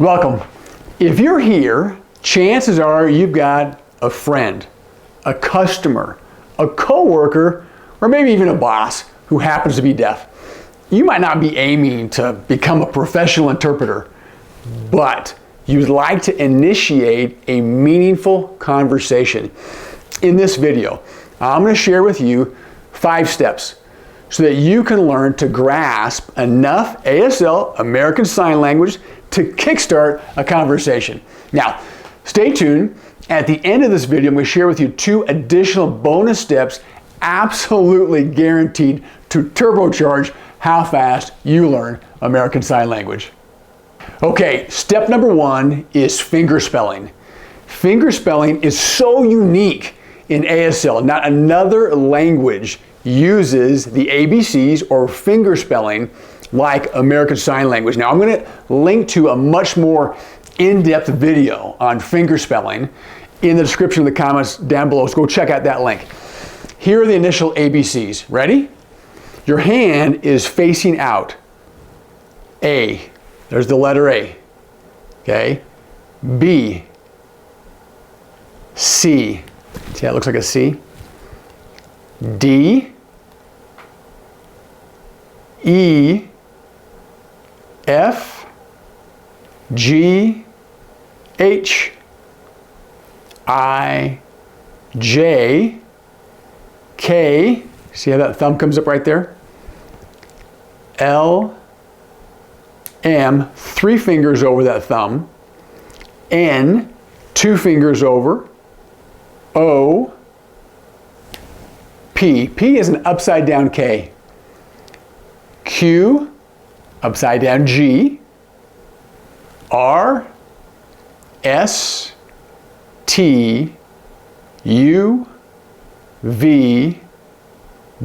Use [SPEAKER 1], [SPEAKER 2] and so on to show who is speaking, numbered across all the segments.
[SPEAKER 1] Welcome. If you're here, chances are you've got a friend, a customer, a coworker, or maybe even a boss who happens to be deaf. You might not be aiming to become a professional interpreter, but you'd like to initiate a meaningful conversation. In this video, I'm going to share with you 5 steps so that you can learn to grasp enough ASL, American Sign Language, to kickstart a conversation. Now, stay tuned. At the end of this video, I'm going to share with you 2 additional bonus steps absolutely guaranteed to turbocharge how fast you learn American Sign Language. Okay, step number 1 is fingerspelling. Fingerspelling is so unique in ASL. Not another language uses the ABCs or fingerspelling like American Sign Language. Now, I'm going to link to a much more in-depth video on fingerspelling in the description of the comments down below, so go check out that link. Here are the initial ABCs. Ready? Your hand is facing out. A. There's the letter A. Okay. B. C. See how it looks like a C? D. E. F. G. H. I. J. K. See how that thumb comes up right there? L. M. 3 fingers over that thumb. N. 2 fingers over. O. P. P is an upside down K. Q. Upside down G. R. S. T. U. V.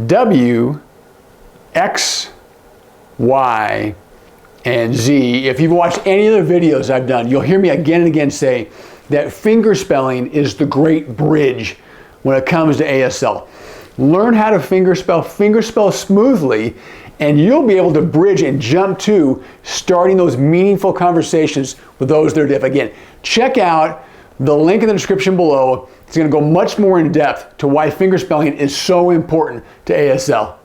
[SPEAKER 1] W. X. Y. And Z. If you've watched any of the videos I've done, you'll hear me again and again say that fingerspelling is the great bridge when it comes to ASL. Learn how to fingerspell smoothly, and you'll be able to bridge and jump to starting those meaningful conversations with those that are deaf. Again, check out the link in the description below. It's going to go much more in depth to why fingerspelling is so important to ASL.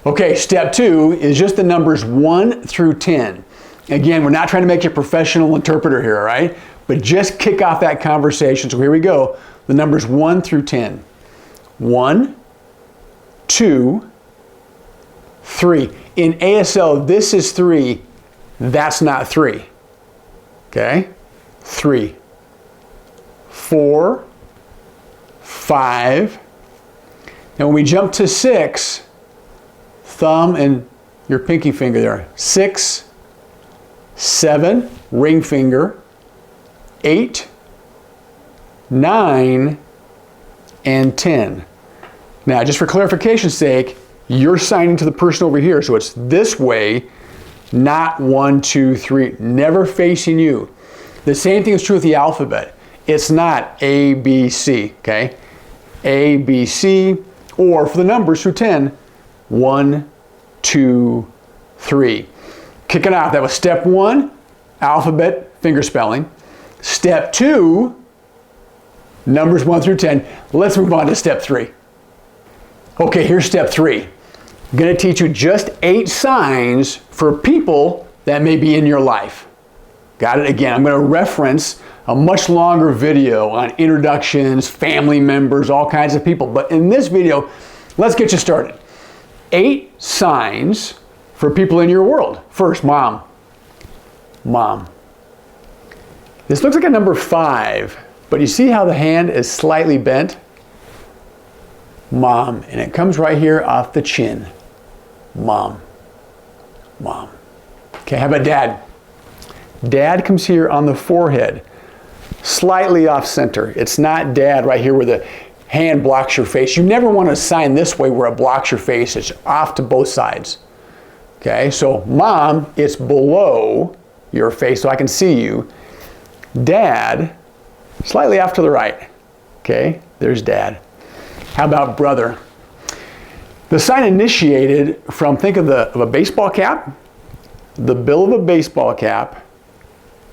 [SPEAKER 1] Okay, step 2 is just the numbers 1 through 10. Again, we're not trying to make you a professional interpreter here, all right? But just kick off that conversation. So here we go. The numbers 1 through 10. 1, 2, 3. In ASL, this is 3. That's not 3. Okay? 3, 4, 5. Now when we jump to 6, thumb and your pinky finger there. 6, 7, ring finger. 8, 9, and 10. Now, just for clarification's sake, you're signing to the person over here, so it's this way, not 1, 2, 3, never facing you. The same thing is true with the alphabet. It's not A, B, C, okay? A, B, C, or for the numbers through 10, 1, 2, 3. Kicking off, that was step 1, alphabet, fingerspelling. Step 2, numbers 1 through 10. Let's move on to step 3. Okay, here's step 3. I'm going to teach you just 8 signs for people that may be in your life. Got it? Again, I'm going to reference a much longer video on introductions, family members, all kinds of people. But in this video, let's get you started. 8 signs for people in your world. First, mom. Mom. This looks like a number 5, but you see how the hand is slightly bent? Mom, and it comes right here off the chin. Mom. Mom. Okay, how about dad? Dad comes here on the forehead, slightly off center. It's not dad right here where the hand blocks your face. You never want to sign this way where it blocks your face. It's off to both sides. Okay, so mom, it's below your face so I can see you. Dad, slightly off to the right. Okay, there's dad. How about brother? The sign initiated from, think of a baseball cap, the bill of a baseball cap,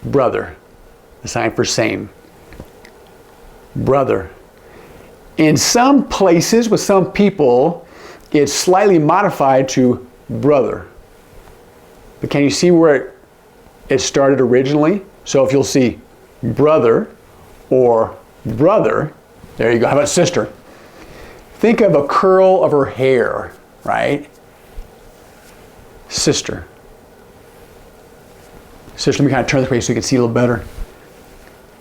[SPEAKER 1] brother. The sign for same. Brother. In some places, with some people, it's slightly modified to brother. But can you see where it started originally? So if you'll see brother or brother, there you go. How about sister? Think of a curl of her hair, right? Sister. Sister, let me kind of turn this way so you can see a little better.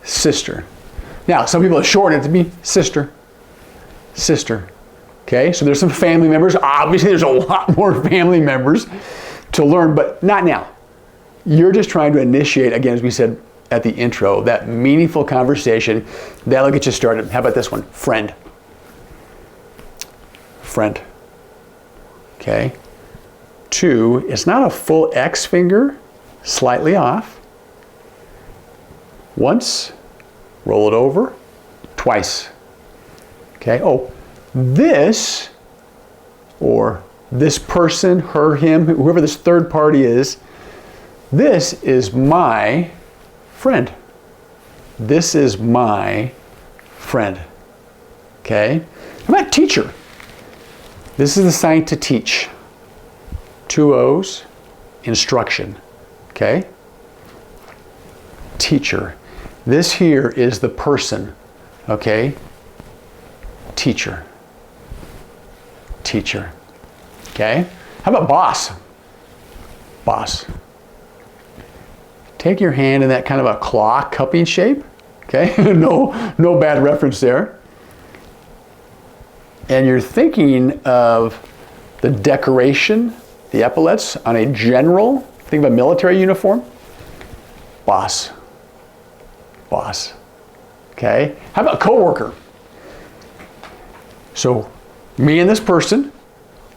[SPEAKER 1] Sister. Now, some people have shortened it to be sister. Sister. Okay, so there's some family members. Obviously, there's a lot more family members to learn, but not now. You're just trying to initiate, again, as we said at the intro, that meaningful conversation that'll get you started. How about this one? Friend. Friend. Okay. 2, it's not a full X finger, slightly off. Once, roll it over, twice. Okay, oh, this, or this person, her, him, whoever this third party is, this is my friend. This is my friend. Okay, how about teacher? This is the sign to teach. 2 O's, instruction. Okay? Teacher. This here is the person. Okay? Teacher. Teacher. Okay? How about boss? Boss. Take your hand in that kind of a claw cupping shape. Okay? No bad reference there. And you're thinking of the decoration, the epaulets on a general, think of a military uniform. Boss. Boss. Okay? How about coworker? So, me and this person,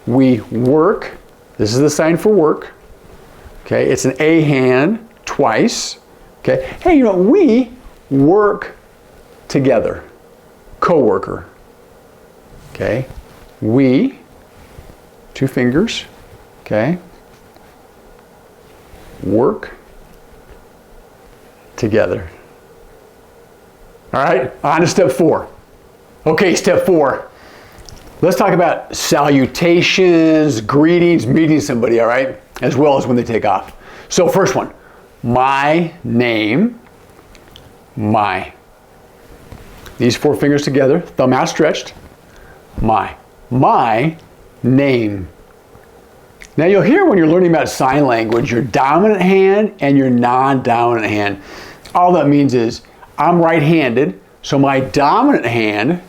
[SPEAKER 1] we work. This is the sign for work. Okay? It's an A hand twice. Okay? Hey, you know, we work together. Coworker. Okay? We, 2 fingers. Okay? Work together. All right, on to step 4. Okay, step 4. Let's talk about salutations, greetings, meeting somebody, all right? As well as when they take off. So first one, my name, my. These 4 fingers together, thumb outstretched, my. My name. Now you'll hear when you're learning about sign language, your dominant hand and your non-dominant hand. All that means is I'm right-handed, so my dominant hand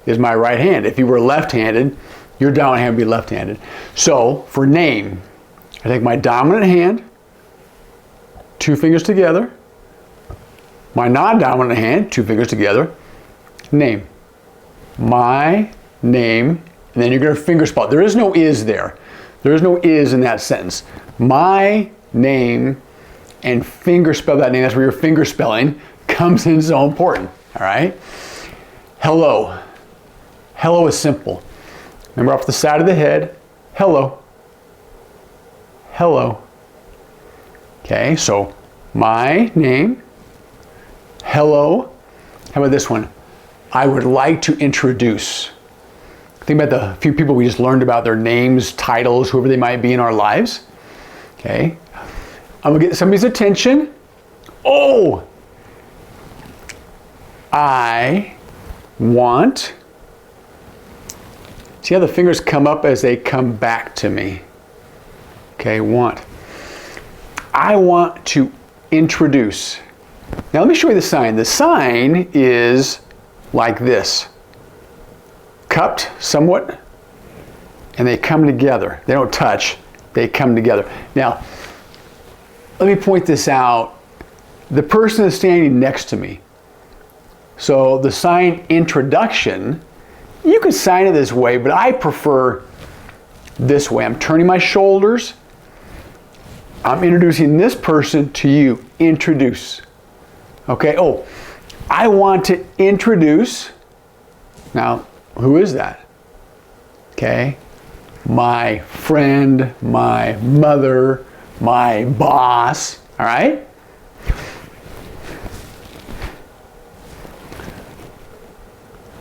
[SPEAKER 1] is my right hand. If you were left-handed, your dominant hand would be left-handed. So for name, I take my dominant hand, 2 fingers together, my non-dominant hand, 2 fingers together, name. My name, and then you're going to fingerspell. There is no is there. There is no is in that sentence. My name, and fingerspell that name. That's where your fingerspelling comes in so important. All right? Hello. Hello is simple. Remember off the side of the head, hello. Hello. Okay, so my name, hello. How about this one? I would like to introduce. Think about the few people we just learned about, their names, titles, whoever they might be in our lives. Okay. I'm going to get somebody's attention. Oh! I want. See how the fingers come up as they come back to me. Okay, want. I want to introduce. Now let me show you the sign. The sign is like this. Cupped somewhat, and they come together. They don't touch, they come together. Now, let me point this out. The person is standing next to me. So the sign introduction, you can sign it this way, but I prefer this way. I'm turning my shoulders. I'm introducing this person to you. Introduce. Okay, oh, I want to introduce. Now, who is that? Okay, my friend, my mother, my boss, all right?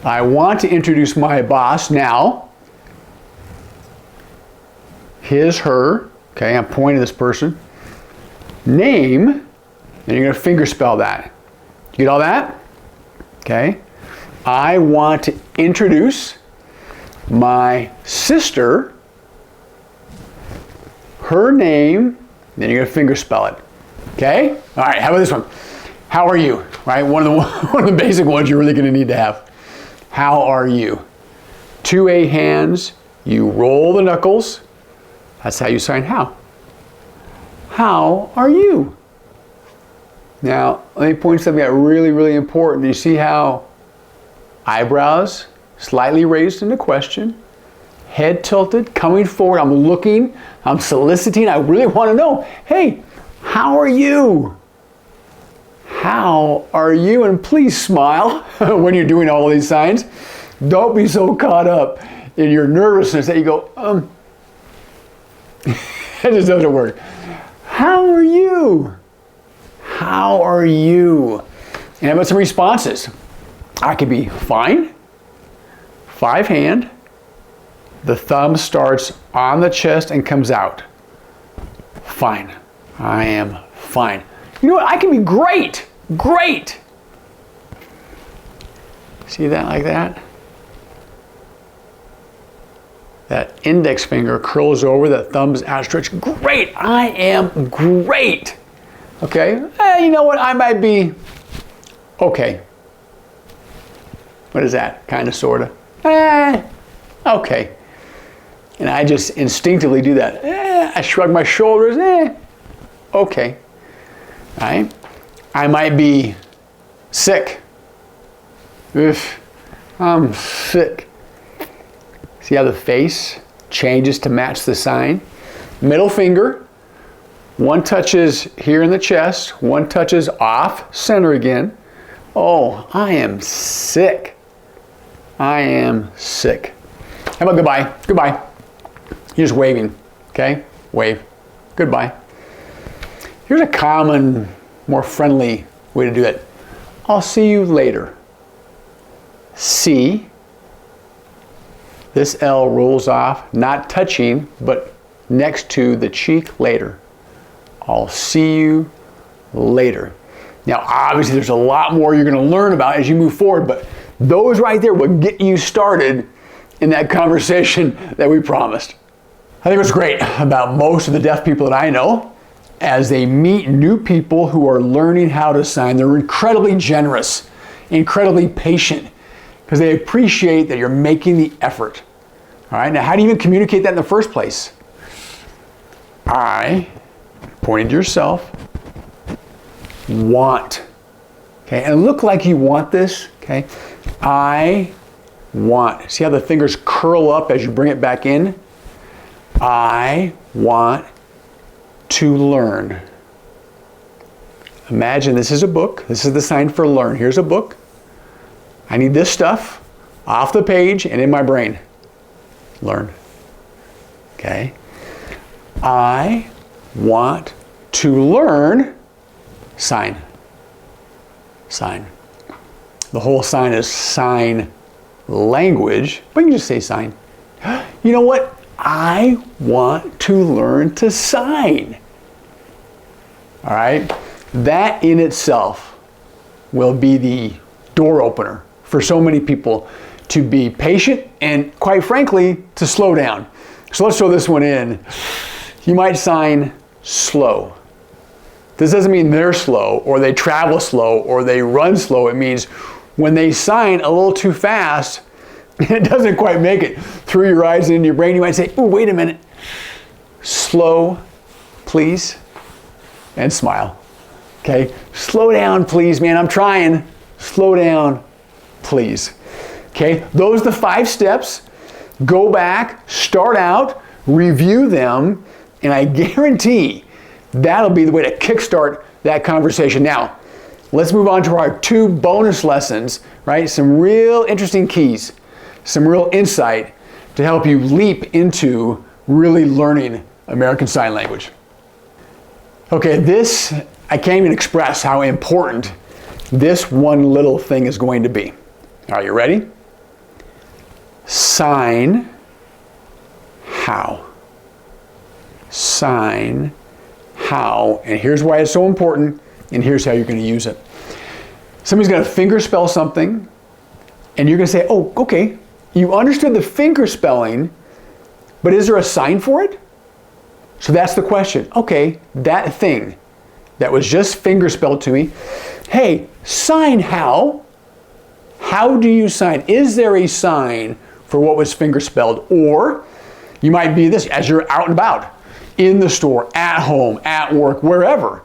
[SPEAKER 1] I want to introduce my boss now. His, her. Okay, I'm pointing to this person. Name, and you're going to fingerspell that. You get all that? Okay. I want to introduce my sister. Her name, then you're going to fingerspell it. Okay? All right, how about this one? How are you? Right? One of the basic ones you're really going to need to have. How are you? 2A hands, you roll the knuckles. That's how you sign how. How are you? Now, let me point something out really, really important. Do you see how eyebrows slightly raised into question, head tilted, coming forward, I'm looking, I'm soliciting, I really want to know, hey, how are you? How are you? And please smile when you're doing all of these signs. Don't be so caught up in your nervousness that you go, it just doesn't work. How are you? How are you? And how about some responses? I could be fine, 5 hand, the thumb starts on the chest and comes out. Fine, I am fine. You know what, I can be great, great. See that like that? That index finger curls over, that thumb's outstretched. Great, I am great. Okay, you know what, I might be okay. What is that? Kind of, sort of. Okay. And I just instinctively do that. I shrug my shoulders. Okay. All right. I might be sick. Oof. I'm sick. See how the face changes to match the sign? Middle finger. One touches here in the chest. One touches off center again. Oh, I am sick. I am sick. How about goodbye? Goodbye. You're just waving, okay? Wave. Goodbye. Here's a common, more friendly way to do it. I'll see you later. See. This L rolls off, not touching, but next to the cheek later. I'll see you later. Now, obviously, there's a lot more you're going to learn about as you move forward, but those right there will get you started in that conversation that we promised. I think what's great about most of the deaf people that I know, as they meet new people who are learning how to sign, they're incredibly generous, incredibly patient, because they appreciate that you're making the effort. All right, now how do you even communicate that in the first place? I, pointing to yourself, want. Okay, and look like you want this, okay? I want. See how the fingers curl up as you bring it back in? I want to learn. Imagine this is a book. This is the sign for learn. Here's a book. I need this stuff off the page and in my brain. Learn. Okay? I want to learn. Sign. Sign. The whole sign is sign language, but you can just say sign. You know what? I want to learn to sign. All right? That in itself will be the door opener for so many people to be patient and, quite frankly, to slow down. So let's throw this one in. You might sign slow. This doesn't mean they're slow, or they travel slow, or they run slow. It means when they sign a little too fast, it doesn't quite make it through your eyes and into your brain. You might say, oh, wait a minute. Slow, please, and smile. Okay? Slow down, please, man. I'm trying. Slow down, please. Okay? Those are the 5 steps. Go back, start out, review them, and I guarantee that'll be the way to kickstart that conversation. Now, let's move on to our 2 bonus lessons, right? Some real interesting keys, some real insight to help you leap into really learning American Sign Language. Okay, this, I can't even express how important this one little thing is going to be. Are you ready? Sign how. Sign how. And here's why it's so important, and here's how you're going to use it. Somebody's going to finger spell something, and you're going to say, oh, okay, you understood the finger spelling, but is there a sign for it? So that's the question. Okay, that thing that was just finger spelled to me, hey, sign how? How do you sign? Is there a sign for what was finger spelled? Or you might be this, as you're out and about, in the store, at home, at work, wherever,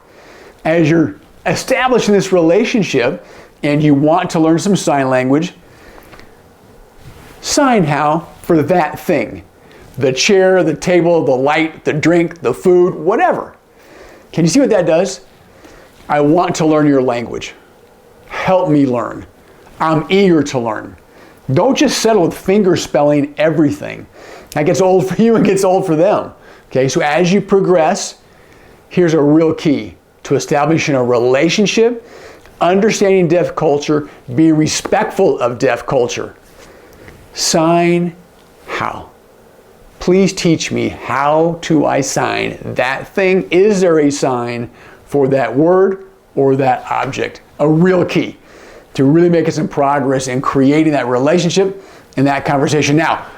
[SPEAKER 1] as you're establishing this relationship and you want to learn some sign language, sign how for that thing. The chair, the table, the light, the drink, the food, whatever. Can you see what that does? I want to learn your language. Help me learn. I'm eager to learn. Don't just settle with finger spelling everything. That gets old for you and gets old for them. Okay, so as you progress, here's a real key to establishing a relationship, understanding deaf culture, be respectful of deaf culture. Sign how. Please teach me, how do I sign that thing? Is there a sign for that word or that object? A real key to really making some progress in creating that relationship and that conversation. Now,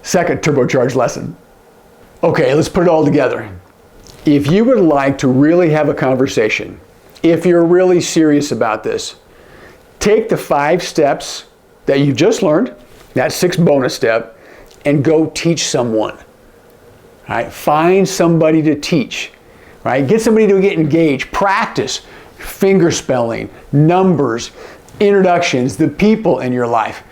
[SPEAKER 1] second turbocharged lesson. Okay, let's put it all together. If you would like to really have a conversation, if you're really serious about this, take the 5 steps that you just learned, that 6th bonus step, and go teach someone. Right? Find somebody to teach. Right? Get somebody to get engaged. Practice finger spelling, numbers, introductions, the people in your life.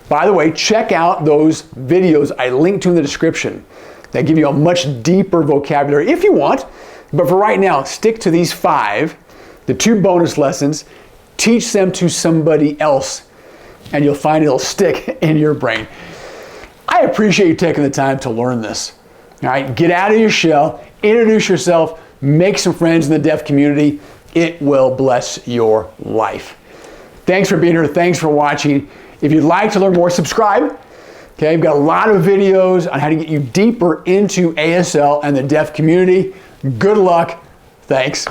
[SPEAKER 1] By the way, check out those videos I linked to in the description that give you a much deeper vocabulary if you want. But for right now, stick to these 5, the 2 bonus lessons, teach them to somebody else, and you'll find it'll stick in your brain. I appreciate you taking the time to learn this. All right, get out of your shell, introduce yourself, make some friends in the deaf community. It will bless your life. Thanks for being here. Thanks for watching. If you'd like to learn more, subscribe. Okay, I've got a lot of videos on how to get you deeper into ASL and the deaf community. Good luck. Thanks.